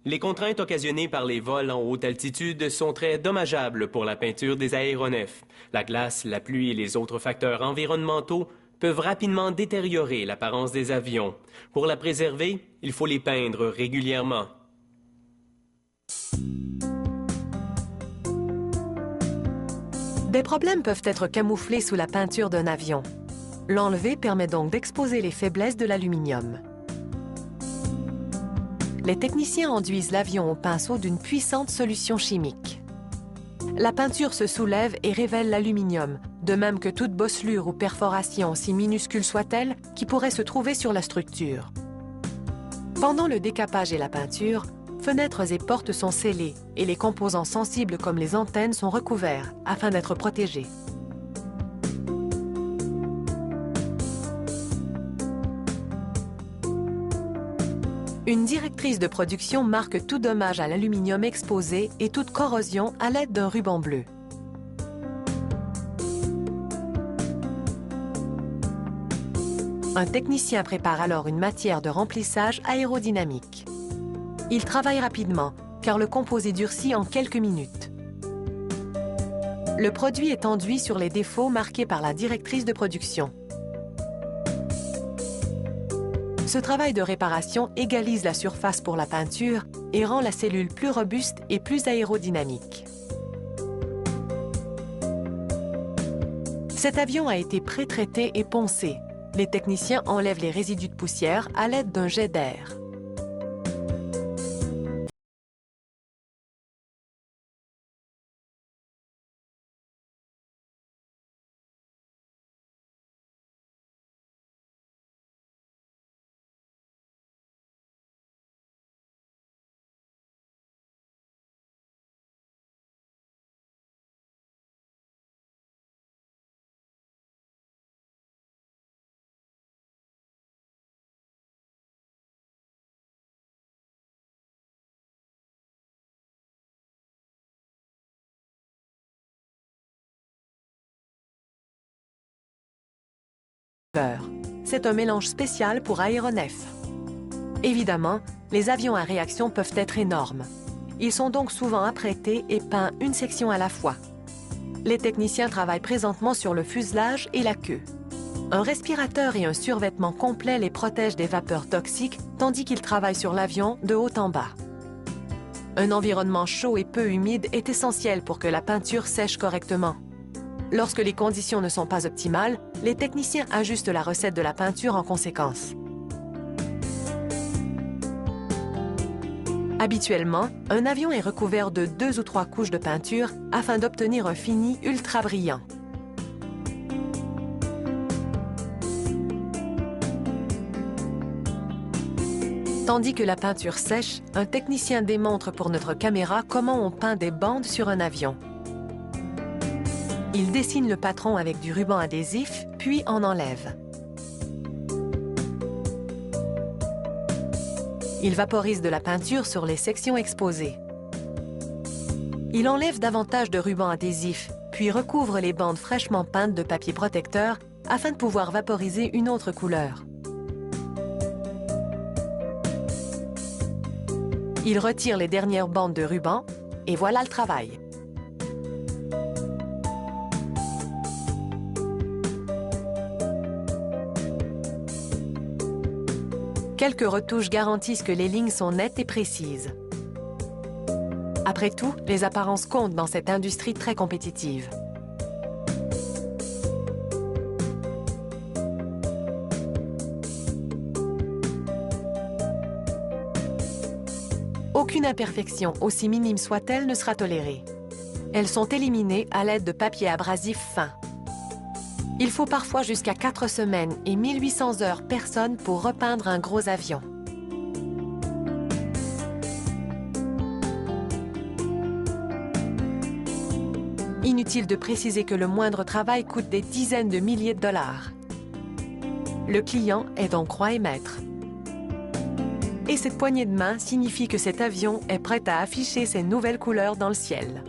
Les contraintes occasionnées par les vols en haute altitude sont très dommageables pour la peinture des aéronefs. La glace, la pluie et les autres facteurs environnementaux peuvent rapidement détériorer l'apparence des avions. Pour la préserver, il faut les peindre régulièrement. Des problèmes peuvent être camouflés sous la peinture d'un avion. L'enlever permet donc d'exposer les faiblesses de l'aluminium. Les techniciens enduisent l'avion au pinceau d'une puissante solution chimique. La peinture se soulève et révèle l'aluminium, de même que toute bosselure ou perforation, aussi minuscule soit-elle, qui pourrait se trouver sur la structure. Pendant le décapage et la peinture, fenêtres et portes sont scellées et les composants sensibles comme les antennes sont recouverts afin d'être protégés. Une directrice de production marque tout dommage à l'aluminium exposé et toute corrosion à l'aide d'un ruban bleu. Un technicien prépare alors une matière de remplissage aérodynamique. Il travaille rapidement, car le composé durcit en quelques minutes. Le produit est enduit sur les défauts marqués par la directrice de production. Ce travail de réparation égalise la surface pour la peinture et rend la cellule plus robuste et plus aérodynamique. Cet avion a été pré-traité et poncé. Les techniciens enlèvent les résidus de poussière à l'aide d'un jet d'air. C'est un mélange spécial pour aéronefs. Évidemment, les avions à réaction peuvent être énormes. Ils sont donc souvent apprêtés et peints une section à la fois. Les techniciens travaillent présentement sur le fuselage et la queue. Un respirateur et un survêtement complet les protègent des vapeurs toxiques, tandis qu'ils travaillent sur l'avion de haut en bas. Un environnement chaud et peu humide est essentiel pour que la peinture sèche correctement. Lorsque les conditions ne sont pas optimales, les techniciens ajustent la recette de la peinture en conséquence. Habituellement, un avion est recouvert de 2 ou 3 couches de peinture afin d'obtenir un fini ultra brillant. Tandis que la peinture sèche, un technicien démontre pour notre caméra comment on peint des bandes sur un avion. Il dessine le patron avec du ruban adhésif, puis en enlève. Il vaporise de la peinture sur les sections exposées. Il enlève davantage de ruban adhésif, puis recouvre les bandes fraîchement peintes de papier protecteur afin de pouvoir vaporiser une autre couleur. Il retire les dernières bandes de ruban et voilà le travail. Quelques retouches garantissent que les lignes sont nettes et précises. Après tout, les apparences comptent dans cette industrie très compétitive. Aucune imperfection, aussi minime soit-elle, ne sera tolérée. Elles sont éliminées à l'aide de papier abrasif fin. Il faut parfois jusqu'à 4 semaines et 1800 heures personne pour repeindre un gros avion. Inutile de préciser que le moindre travail coûte des dizaines de milliers de dollars. Le client est donc roi et maître. Et cette poignée de main signifie que cet avion est prêt à afficher ses nouvelles couleurs dans le ciel.